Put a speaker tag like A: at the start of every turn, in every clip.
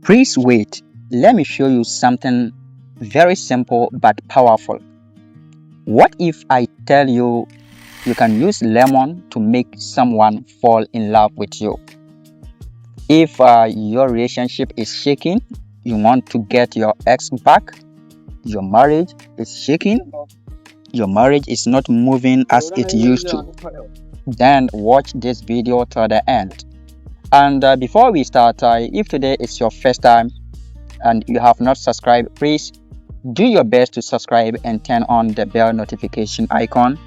A: Please wait. Let me show you something very simple but powerful. What if I tell you you can use lemon to make someone fall in love with you? If your relationship is shaking, you want to get your ex back, your marriage is shaking, your marriage is not moving as it used to, then watch this video to the end. And before we start, if today is your first time and you have not subscribed, please do your best to subscribe and turn on the bell notification icon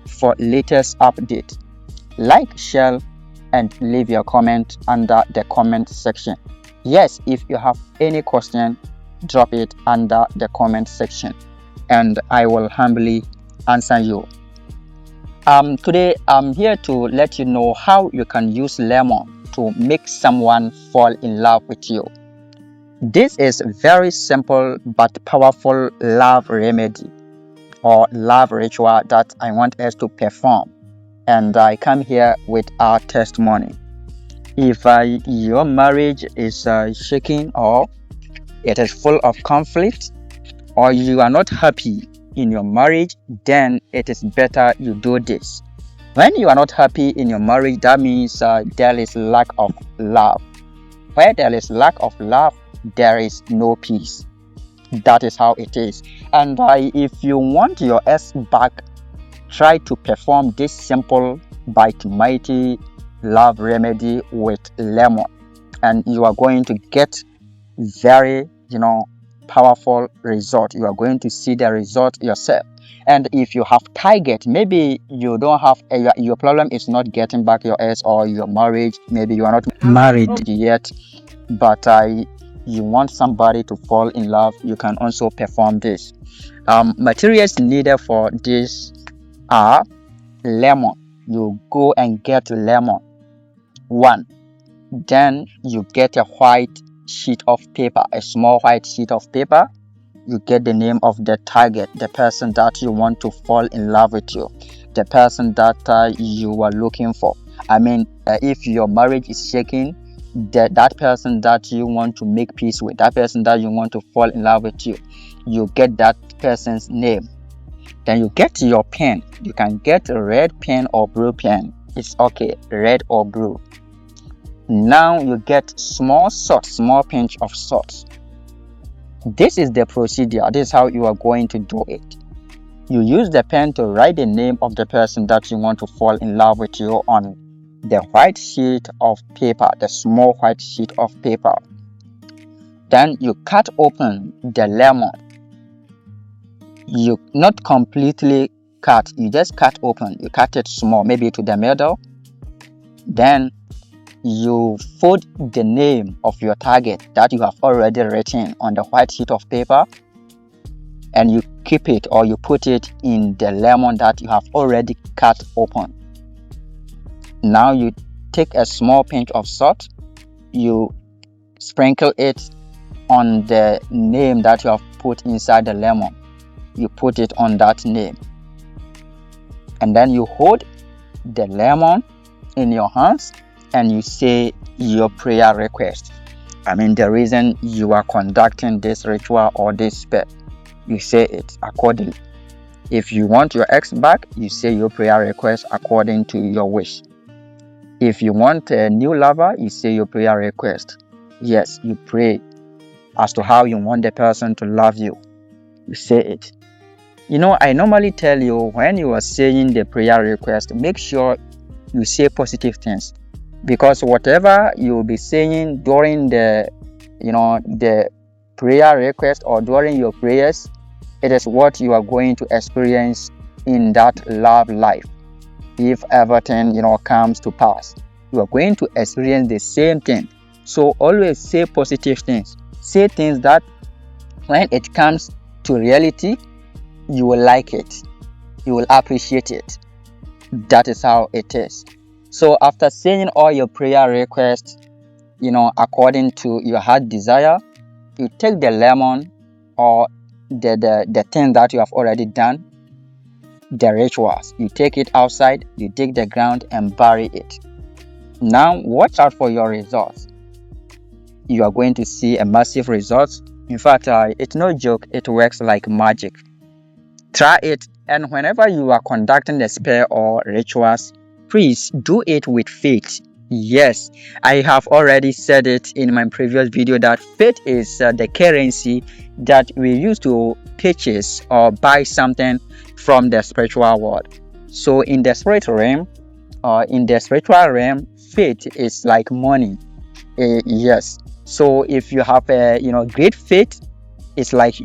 A: for latest update. Like, share, and leave your comment under the comment section. Yes, if you have any question, drop it under the comment section and I will humbly answer you. Today I'm here to let you know how you can use lemon to make someone fall in love with you. This is very simple but powerful love remedy or love ritual that I want us to perform, and I come here with our testimony. If your marriage is shaking, or it is full of conflict, or you are not happy in your marriage, then it is better you do this. When you are not happy in your marriage, that means there is lack of love. Where there is lack of love, there is no peace. That is how it is. And if you want your ex back, try to perform this simple but mighty love remedy with lemon, and you are going to get very powerful result. You are going to see the result yourself. And if you have target, maybe you don't have your problem is not getting back your ex, or your marriage, maybe you are not married yet, but you want somebody to fall in love, you can also perform this. Materials needed for this are lemon. You go and get lemon one, then you get a white sheet of paper, a small white sheet of paper. You get the name of the target, the person that you want to fall in love with you, the person that you are looking for. If your marriage is shaking, that person that you want to make peace with, that person that you want to fall in love with you, you get that person's name. Then you get your pen. You can get a red pen or blue pen. It's okay, red or blue. Now you get small salt, small pinch of salt. This is the procedure. This is how you are going to do it. You use the pen to write the name of the person that you want to fall in love with you on the white sheet of paper, the small white sheet of paper. Then you cut open the lemon. You not completely cut, you just cut open. You cut it small, maybe to the middle. Then you fold the name of your target that you have already written on the white sheet of paper, and you keep it, or you put it in the lemon that you have already cut open. Now you take a small pinch of salt, you sprinkle it on the name that you have put inside the lemon. You put it on that name, and then you hold the lemon in your hands and you say your prayer request. The reason you are conducting this ritual or this spell, you say it accordingly. If you want your ex back, you say your prayer request according to your wish. If you want a new lover, you say your prayer request. Yes, you pray as to how you want the person to love you. You say it. I normally tell you, when you are saying the prayer request, make sure you say positive things, because whatever you will be saying during the prayer request or during your prayers, it is what you are going to experience in that love life. If everything comes to pass, you are going to experience the same thing. So always say positive things. Say things that when it comes to reality, you will like it, you will appreciate it. That is how it is. So after saying all your prayer requests, according to your heart desire, you take the lemon or the thing that you have already done, the rituals. You take it outside, you dig the ground and bury it. Now watch out for your results. you are going to see a massive result. In fact, it's no joke, it works like magic. Try it, and whenever you are conducting a spell or rituals, please do it with faith. Yes, I have already said it in my previous video that faith is the currency that we use to purchase or buy something from the spiritual world. So in the spiritual realm, faith is like money. Yes. So if you have a great faith, it's like